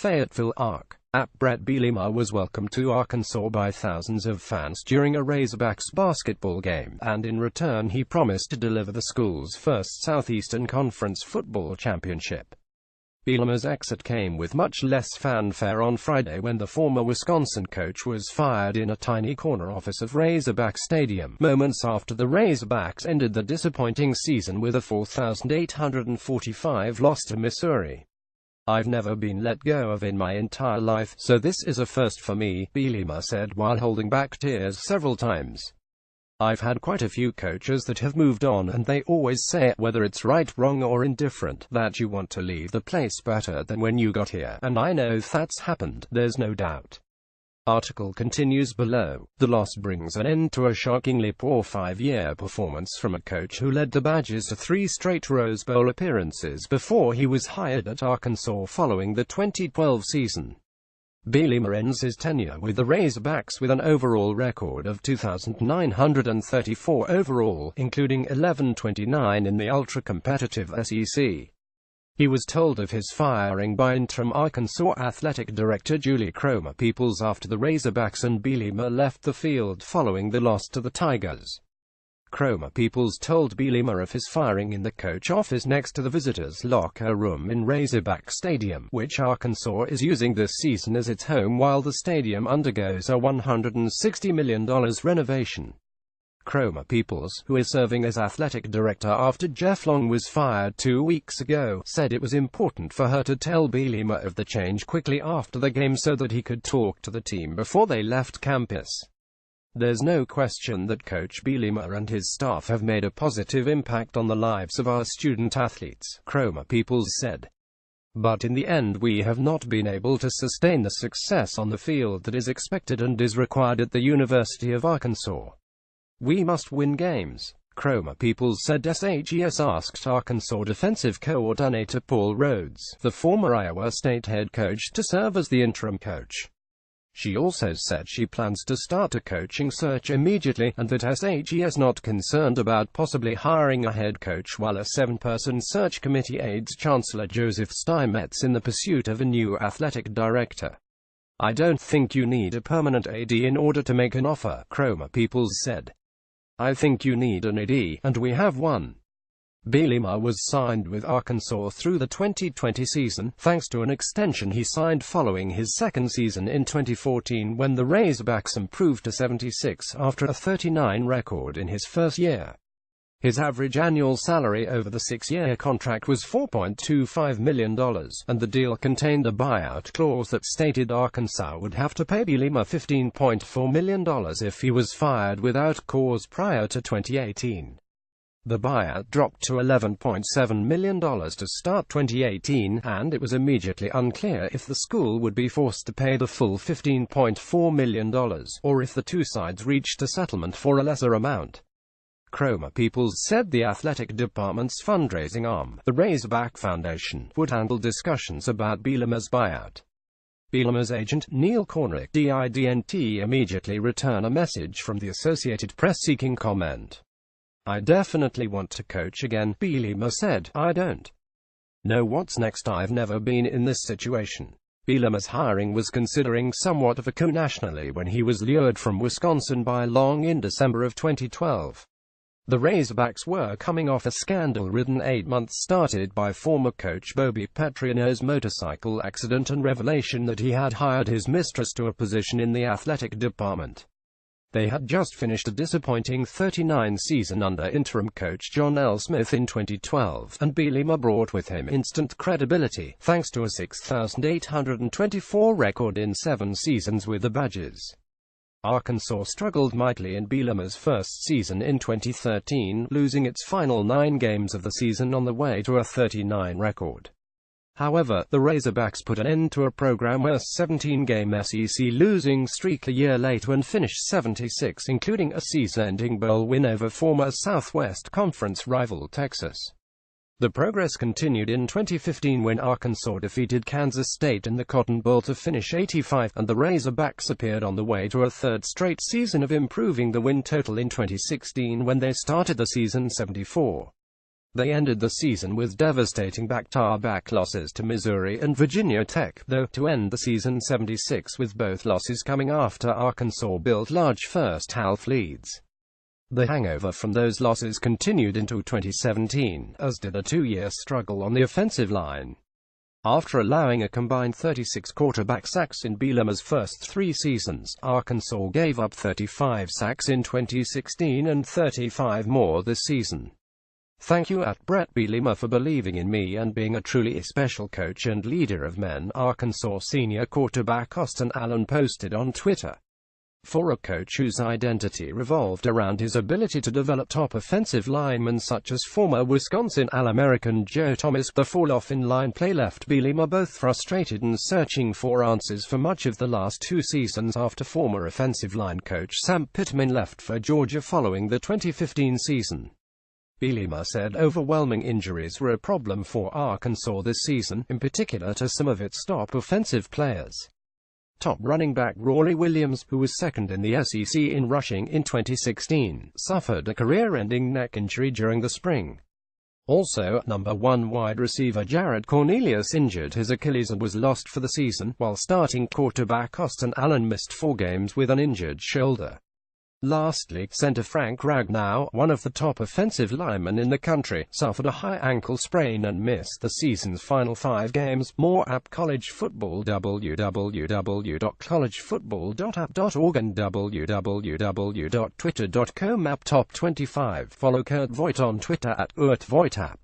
Fayetteville, Ark. Brett Bielema was welcomed to Arkansas by thousands of fans during a Razorbacks basketball game, and in return he promised to deliver the school's first Southeastern Conference football championship. Bielema's exit came with much less fanfare on Friday when the former Wisconsin coach was fired in a tiny corner office of Razorback Stadium, moments after the Razorbacks ended the disappointing season with a 4,845 loss to Missouri. "I've never been let go of in my entire life, so this is a first for me," Bielema said while holding back tears several times. "I've had quite a few coaches that have moved on, and they always say, whether it's right, wrong, or indifferent, that you want to leave the place better than when you got here, and I know that's happened, there's no doubt." Article continues below. The loss brings an end to a shockingly poor 5-year performance from a coach who led the Badgers to 3 straight Rose Bowl appearances before he was hired at Arkansas following the 2012 season. Bielema ends his tenure with the Razorbacks with an overall record of 2,934 overall, including 1129 in the ultra-competitive SEC. He was told of his firing by interim Arkansas athletic director Julie Cromer-Peoples after the Razorbacks and Bielema left the field following the loss to the Tigers. Cromer-Peoples told Bielema of his firing in the coach office next to the visitors' locker room in Razorback Stadium, which Arkansas is using this season as its home while the stadium undergoes a $160 million renovation. Cromer-Peoples, who is serving as athletic director after Jeff Long was fired 2 weeks ago, said it was important for her to tell Bielema of the change quickly after the game so that he could talk to the team before they left campus. "There's no question that Coach Bielema and his staff have made a positive impact on the lives of our student-athletes," Cromer-Peoples said. "But in the end we have not been able to sustain the success on the field that is expected and is required at the University of Arkansas. We must win games." Cromer-Peoples said SHES asked Arkansas defensive coordinator Paul Rhodes, the former Iowa State head coach, to serve as the interim coach. She also said she plans to start a coaching search immediately, and that SHE is not concerned about possibly hiring a head coach while a 7-person search committee aids Chancellor Joseph Steinmetz in the pursuit of a new athletic director. "I don't think you need a permanent AD in order to make an offer," Cromer-Peoples said. "I think you need an AD, and we have one." Bielema was signed with Arkansas through the 2020 season, thanks to an extension he signed following his second season in 2014 when the Razorbacks improved to 76 after a 39 record in his first year. His average annual salary over the 6-year contract was $4.25 million, and the deal contained a buyout clause that stated Arkansas would have to pay Bielema $15.4 million if he was fired without cause prior to 2018. The buyout dropped to $11.7 million to start 2018, and it was immediately unclear if the school would be forced to pay the full $15.4 million, or if the two sides reached a settlement for a lesser amount. Cromer-Peoples said the athletic department's fundraising arm, the Razorback Foundation, would handle discussions about Bielema's buyout. Bielema's agent, Neil Cornick, didn't immediately return a message from the Associated Press seeking comment. "I definitely want to coach again," Bielema said. "I don't know what's next. I've never been in this situation." Bielema's hiring was considering somewhat of a coup nationally when he was lured from Wisconsin by Long in December of 2012. The Razorbacks were coming off a scandal-ridden 8 months started by former coach Bobby Petrino's motorcycle accident and revelation that he had hired his mistress to a position in the athletic department. They had just finished a disappointing 39 season under interim coach John L. Smith in 2012, and Bielema brought with him instant credibility, thanks to a 6,824 record in 7 seasons with the Badgers. Arkansas struggled mightily in Bielema's first season in 2013, losing its final 9 games of the season on the way to a 39 record. However, the Razorbacks put an end to a program-worst 17-game SEC losing streak a year later and finished 76, including a season-ending bowl win over former Southwest Conference rival Texas. The progress continued in 2015 when Arkansas defeated Kansas State in the Cotton Bowl to finish 85, and the Razorbacks appeared on the way to a third straight season of improving the win total in 2016 when they started the season 74. They ended the season with devastating back-to-back losses to Missouri and Virginia Tech, though, to end the season 76 with both losses coming after Arkansas built large first-half leads. The hangover from those losses continued into 2017, as did a two-year struggle on the offensive line. After allowing a combined 36 quarterback sacks in Bielema's first 3 seasons, Arkansas gave up 35 sacks in 2016 and 35 more this season. Thank you at Brett Bielema for believing in me and being a truly special coach and leader of men, Arkansas senior quarterback Austin Allen posted on Twitter. For a coach whose identity revolved around his ability to develop top offensive linemen such as former Wisconsin All-American Joe Thomas, the fall-off in line play left Bielema both frustrated and searching for answers for much of the last 2 seasons after former offensive line coach Sam Pittman left for Georgia following the 2015 season. Bielema said overwhelming injuries were a problem for Arkansas this season, in particular to some of its top offensive players. Top running back Rory Williams, who was second in the SEC in rushing in 2016, suffered a career-ending neck injury during the spring. Also, number 1 wide receiver Jared Cornelius injured his Achilles and was lost for the season, while starting quarterback Austin Allen missed 4 games with an injured shoulder. Lastly, center Frank Ragnow, one of the top offensive linemen in the country, suffered a high ankle sprain and missed the season's final 5 games. More at College Football, www.collegefootball.app.org and www.twitter.com/top25. Follow Kurt Voigt on Twitter at @VoigtApp.